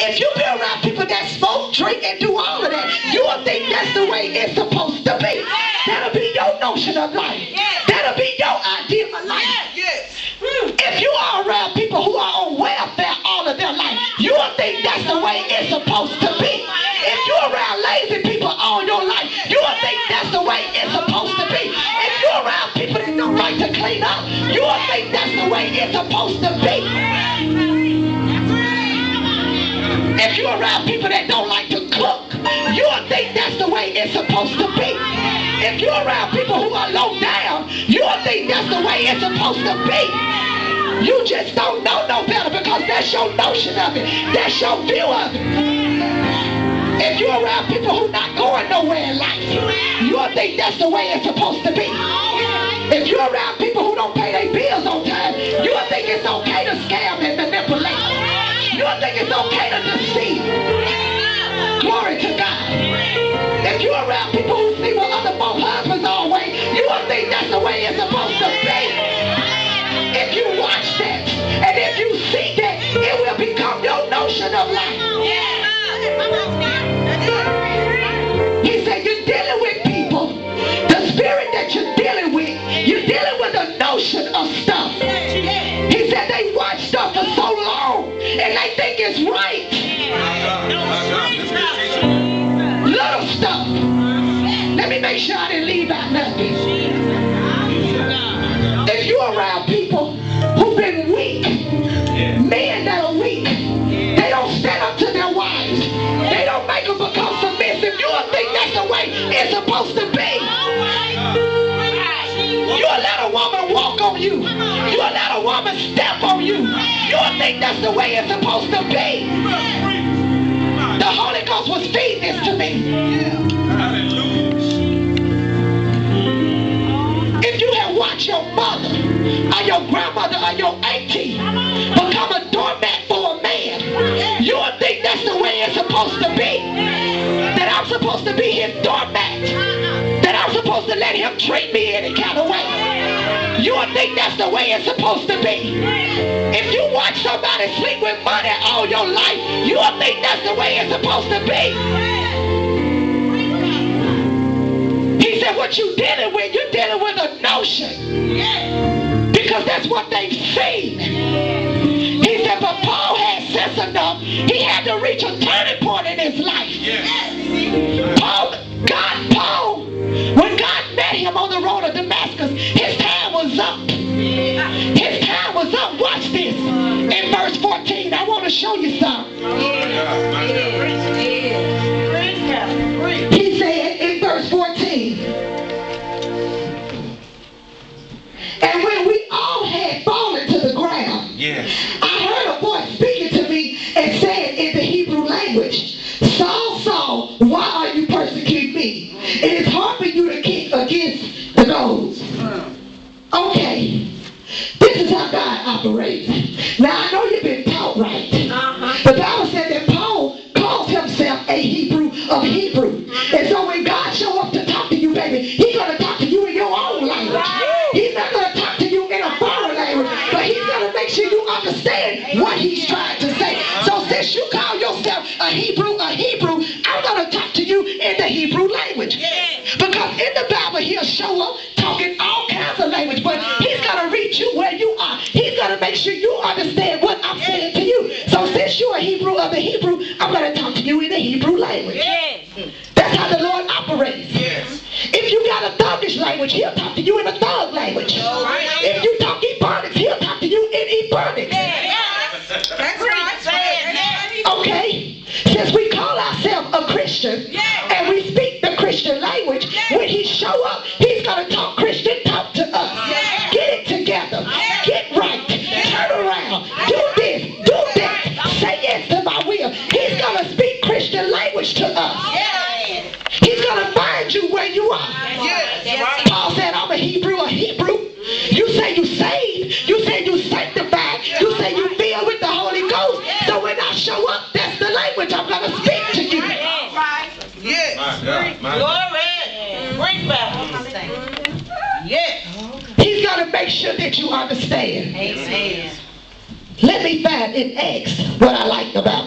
If you be around people that smoke, drink, and do all of that, you will think that's the way it's supposed to be. That'll be your notion of life. That'll be your idea of life. If you are around people who are on welfare all of their life, you will think that's the way it's supposed to be. If you're around lazy people all your life, you will think that's the way it's supposed to be. If you're around people that don't like to clean up, you will think that's the way it's supposed to be. If you're around people that don't like to cook, you will think that's the way it's supposed to be. If you're around people who are low down, you will think that's the way it's supposed to be. You just don't know no better because that's your notion of it. That's your view of it. If you're around people who not going nowhere in life, you will think that's the way it's supposed to be. If you're around people who don't pay their bills on time, you will think it's okay to scam and manipulate. You will think it's okay to deceive. Glory to God. If you're around people who sleep with other folks' husbands always, you will think that's the way it's supposed to be. If you watch that, and if you see that, it will become your notion of life. He said you're dealing with people. The spirit that you're dealing with a notion of stuff. He said they watch stuff for so long, and they think it's right. Little stuff. Let me make sure I didn't leave out nothing. If you're around people who've been weak, men that are weak, they don't stand up to their wives. They don't make them become submissive. You will think that's the way it's supposed to be. You'll let a woman walk on you. You'll let a woman step on you. You'll think that's the way it's supposed to be. The Holy Ghost was feeding this to me. If you have watched your mother or your grandmother or your auntie become a doormat for a man, you will think that's the way it's supposed to be. That I'm supposed to be his doormat. That I'm supposed to let him treat me any kind of way. You will think that's the way it's supposed to be. If you watch somebody sleep with money all your life, you will think that's the way it's supposed to be. He said what you're dealing with a notion. Because that's what they've seen. He said, but Paul had sense enough. He had to reach a turning point in his life. Paul, when God met him on the road to Damascus, his time was up. His time was up. Watch this. In verse 14, I want to show you something. He said in verse 14, and when we all had fallen to the ground, I heard a voice speaking to me and saying in the Hebrew language, Saul, Saul, why are you persecuting me? It is hard for you to kick against the goads. Okay, this is how God operates. Now I know you've been taught right. The Bible said that Paul calls himself a Hebrew of Hebrew. And so when God show up to talk to you, baby, he's going to talk to you in your own language. He's not going to talk to you in a foreign language, but he's going to make sure you understand what he's trying to say. So since you call yourself a Hebrew, I'm going to talk to you in the Hebrew language. Because in the Bible, he'll show up talking all kinds of language, but he's going to reach you where you are. He's going to make sure you understand what I'm saying to you. So since you're a Hebrew of the Hebrew, I'm going to talk to you in the Hebrew language. That's how the Lord operates. If you got a thuggish language, he'll talk to you in a thug language. If you talk Ebonics, he'll talk to you in Ebonics. That's right. Okay, since we call ourselves a Christian and we speak the Christian language, when he show up, he's going to talk Christian talk to us. Get it together. Get right. Turn around. Do this. Do that. Say yes to my will. He's going to speak Christian language to us. He's going to find you where you are. Paul said, I'm a Hebrew. You say you saved. You say you sanctified. You say you filled with the Holy Ghost. So when I show up, that's the language I'm going to speak to you. He's going to make sure that you understand. Let me find in Acts what I liked about